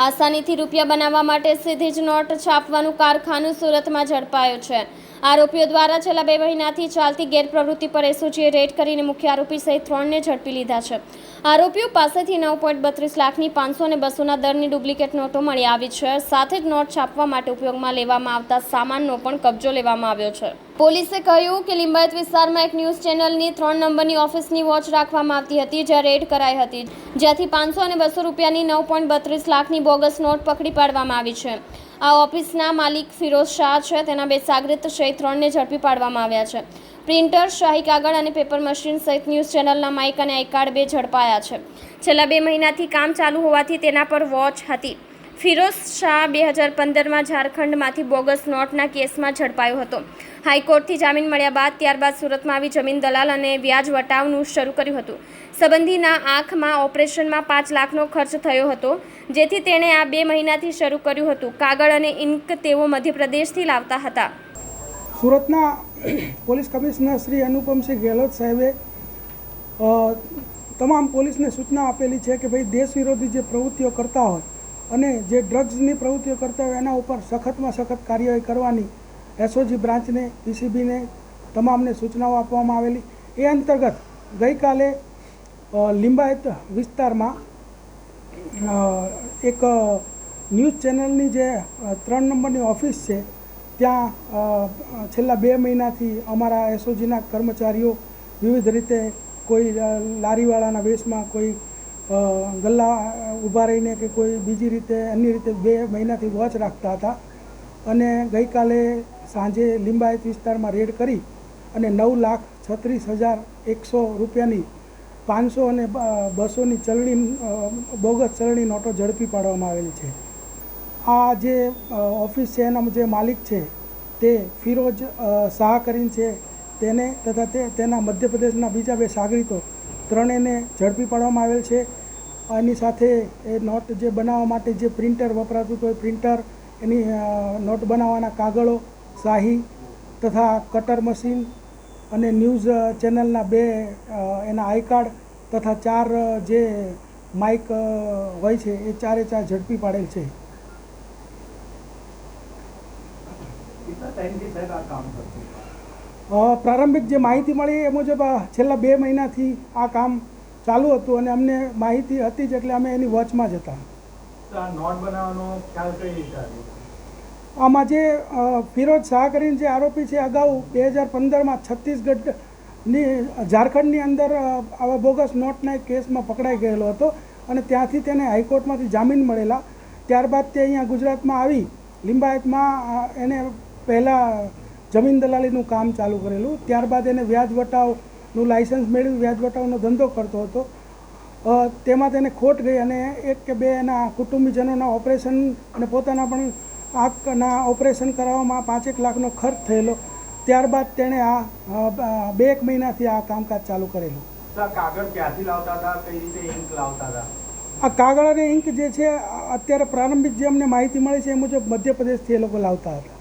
આસાનીથી રૂપિયા બનાવવા માટે સીધી જ નોટ છાપવાનું કારખાનું સુરતમાં ઝડપાયું છે। આરોપીઓ દ્વારા છેલ્લા 2 મહિનાથી ચાલતી ગેરપ્રવૃત્તિ પર એસઓજીએ રેડ કરીને મુખ્ય આરોપી સહિત 3ને ઝડપી લીધા છે। આરોપીઓ પાસેથી 9.32 લાખની 500 અને 200ના દરની ડુપ્લિકેટ નોટો મળી આવી છે। સાથે જ નોટ છાપવા માટે ઉપયોગમાં લેવામાં આવતા સામાનનો પણ કબજો લેવામાં આવ્યો છે। પોલીસે કહ્યું કે લિંબાયત વિસ્તારમાં એક ન્યૂઝ ચેનલની 3 નંબરની ઓફિસની વોચ રાખવામાં આવતી હતી, જ્યાં રેડ કરાઈ હતી, જ્યાંથી 500 અને 200 રૂપિયાની 9.32 લાખની બોગસ નોટ પકડી પાડવામાં આવી છે। આ ઓફિસના માલિક ફિરોઝ શાહ છે, તેના 2 સાગરીત સહિત 3ને ઝડપી પાડવામાં આવ્યા છે। પ્રિન્ટર, શાહી કાગળ અને પેપર મશીન સહિત ન્યૂઝ ચેનલના માઇક અને આઈ કાર્ડ 2 ઝડપાયા છે। છેલ્લા 2 મહિનાથી કામ ચાલુ હોવાથી તેના પર વોચ હતી। ફિરોઝ શાહ 2015માં ઝારખંડમાંથી બોગસ નોટના કેસમાં ઝડપાયો હતો। હાઈકોર્ટથી જામીન મળ્યા બાદ ત્યારબાદ સુરતમાં આવી જમીન દલાલ અને વ્યાજ વટાવનું શરૂ કર્યું હતું। સંબંધીના આંખમાં ઓપરેશનમાં 5 લાખનો ખર્ચ થયો હતો, જેથી તેણે આ 2 મહિનાથી શરૂ કર્યું હતું। કાગળ અને ઇંક તેઓ મધ્યપ્રદેશથી લાવતા હતા। સુરતના પોલીસ કમિશનર શ્રી અનુપમસિંહ ગેહલોત સાહેબે તમામ પોલીસને સૂચના આપેલી છે કે ભાઈ દેશ વિરોધી જે પ્રવૃત્તિઓ કરતા હોય અને જે ડ્રગ્સની પ્રવૃત્તિઓ કરતા હોય એના ઉપર સખતમાં સખત કાર્યવાહી કરવાની એસઓજી બ્રાન્ચને, પીસીબીને તમામને સૂચનાઓ આપવામાં આવેલી। એ અંતર્ગત ગઈકાલે લિંબાયત વિસ્તારમાં એક ન્યૂઝ ચેનલની જે 3 નંબરની ઓફિસ છે ત્યાં છેલ્લા 2 મહિનાથી અમારા એસઓજીના કર્મચારીઓ વિવિધ રીતે કોઈ લારીવાળાના વેશમાં, કોઈ ગલ્લા ઊભા રહીને કે કોઈ બીજી રીતે અન્ય રીતે 2 મહિનાથી વોચ રાખતા હતા અને ગઈકાલે સાંજે લિંબાયત વિસ્તારમાં રેડ કરી અને 9,36,100 રૂપિયાની 500 અને 200ની ચલણી બોગસ ચલણી નોટો ઝડપી પાડવામાં આવેલી છે। આ જે ઓફિસ છે એના જે માલિક છે તે ફિરોઝ શાહ કરીને છે, તેને તથા તેના મધ્યપ્રદેશના બીજા 2 સાગરીતો 3ને ઝડપી પાડવામાં આવેલ છે। એની સાથે એ નોટ જે બનાવવા માટે જે પ્રિન્ટર વપરાતું હતું, પ્રિન્ટર, એની નોટ બનાવવાના કાગળો, શાહી તથા કટર મશીન અને ન્યૂઝ ચેનલના 2 એના આઈ કાર્ડ તથા 4 જે માઇક હોય છે એ 4એ 4 ઝડપી પાડેલ છે। પ્રારંભિક જે માહિતી મળી એ મુજબ છેલ્લા 2 મહિનાથી આ કામ ચાલુ હતું અને અમને માહિતી હતી જ એટલે અમે એની વોચમાં જ હતા। નોટ બનાવવાનો ખ્યાલ કઈ રીતે આવ્યો? આમાં જે ફિરોઝ શાહ કરીને જે આરોપી છે, અગાઉ 2015માં છત્તીસગઢની ઝારખંડની અંદર આવા બોગસ નોટના એક કેસમાં પકડાઈ ગયેલો હતો અને ત્યાંથી તેને હાઈકોર્ટમાંથી જામીન મળેલા। ત્યારબાદ તે અહીંયા ગુજરાતમાં આવી લિંબાયતમાં એને પહેલાં જમીન દલાલીનું કામ ચાલુ કરેલું, ત્યારબાદ એને વ્યાજ વટાવનું લાઇસન્સ મેળવી વ્યાજ વટાવનો ધંધો કરતો હતો। તેમાં તેને ખોટ ગઈ અને 1 કે 2 એના કુટુંબીજનોના ઓપરેશન અને પોતાના પણ આંખના ઓપરેશન કરાવવામાં 5-1 લાખનો ખર્ચ થયેલો। ત્યારબાદ તેણે આ 2-1 મહિનાથી આ કામકાજ ચાલુ કરેલું। કાગળ ક્યાંથી લાવતા હતા, કઈ રીતે ઇંક લાવતા હતા? આ કાગળ અને ઇંક જે છે અત્યારે પ્રારંભિક જે અમને માહિતી મળી છે એ મુજબ મધ્યપ્રદેશથી એ લોકો લાવતા હતા।